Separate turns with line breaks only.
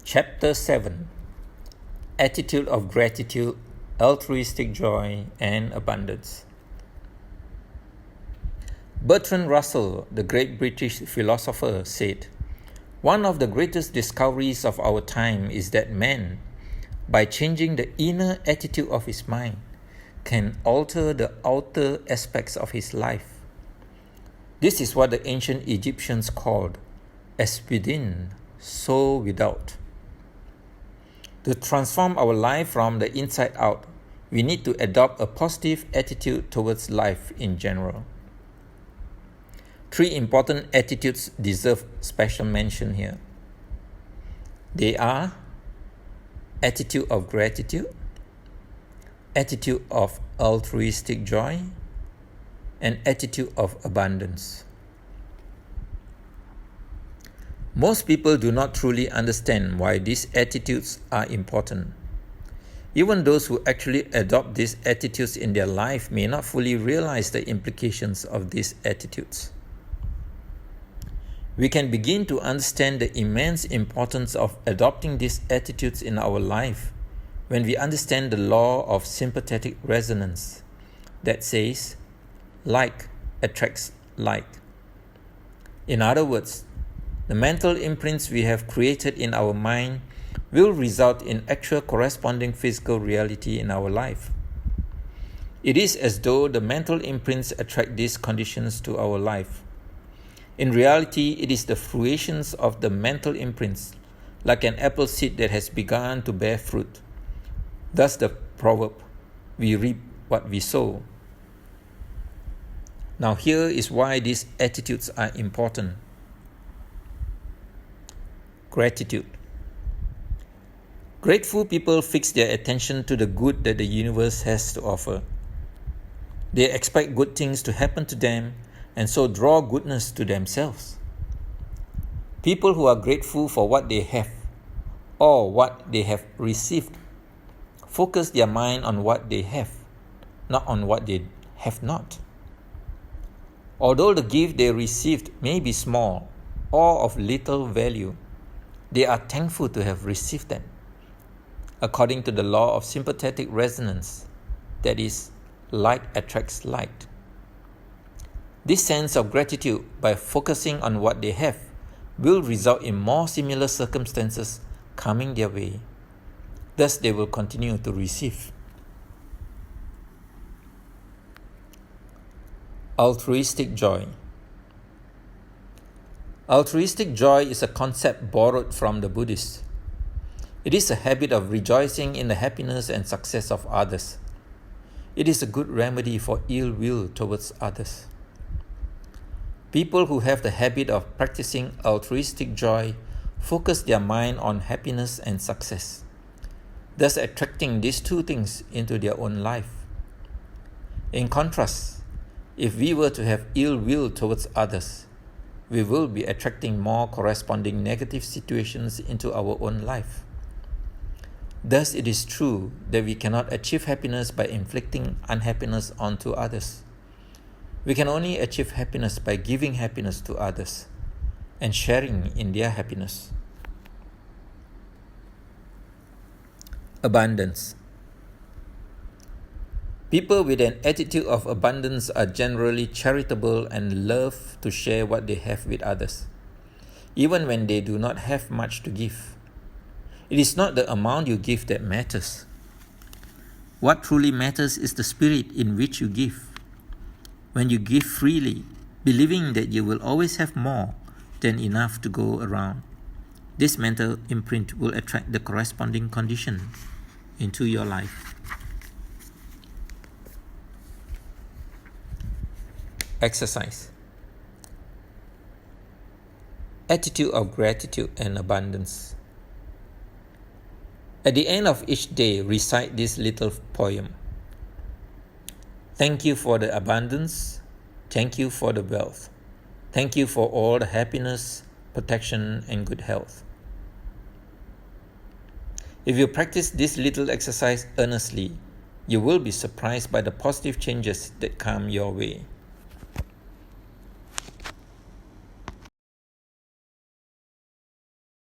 Chapter 7 Attitude of Gratitude, Altruistic Joy, and Abundance. Bertrand Russell, the great British philosopher, said, "One of the greatest discoveries of our time is that man, by changing the inner attitude of his mind, can alter the outer aspects of his life. This is what the ancient Egyptians called, as within, so without." To transform our life from the inside out, we need to adopt a positive attitude towards life in general. Three important attitudes deserve special mention here. They are attitude of gratitude, attitude of altruistic joy, and attitude of abundance. Most people do not truly understand why these attitudes are important. Even those who actually adopt these attitudes in their life may not fully realize the implications of these attitudes. We can begin to understand the immense importance of adopting these attitudes in our life when we understand the law of sympathetic resonance that says, like attracts like. In other words, the mental imprints we have created in our mind will result in actual corresponding physical reality in our life. It is as though the mental imprints attract these conditions to our life. In reality, it is the fruitions of the mental imprints, like an apple seed that has begun to bear fruit. Thus the proverb, "We reap what we sow." Now here is why these attitudes are important. Gratitude. Grateful people fix their attention to the good that the universe has to offer. They expect good things to happen to them and so draw goodness to themselves. People who are grateful for what they have or what they have received focus their mind on what they have, not on what they have not. Although the gift they received may be small or of little value, they are thankful to have received them, according to the law of sympathetic resonance, that is, like attracts like. This sense of gratitude, by focusing on what they have, will result in more similar circumstances coming their way. Thus, they will continue to receive. Altruistic joy. Altruistic joy is a concept borrowed from the Buddhists. It is a habit of rejoicing in the happiness and success of others. It is a good remedy for ill will towards others. People who have the habit of practicing altruistic joy focus their mind on happiness and success, thus attracting these two things into their own life. In contrast, if we were to have ill will towards others, we will be attracting more corresponding negative situations into our own life. Thus, it is true that we cannot achieve happiness by inflicting unhappiness onto others. We can only achieve happiness by giving happiness to others and sharing in their happiness. Abundance. People with an attitude of abundance are generally charitable and love to share what they have with others, even when they do not have much to give. It is not the amount you give that matters. What truly matters is the spirit in which you give. When you give freely, believing that you will always have more than enough to go around, this mental imprint will attract the corresponding condition into your life. Exercise. Attitude of gratitude and abundance. At the end of each day, recite this little poem. Thank you for the abundance. Thank you for the wealth. Thank you for all the happiness, protection, and good health. If you practice this little exercise earnestly, you will be surprised by the positive changes that come your way.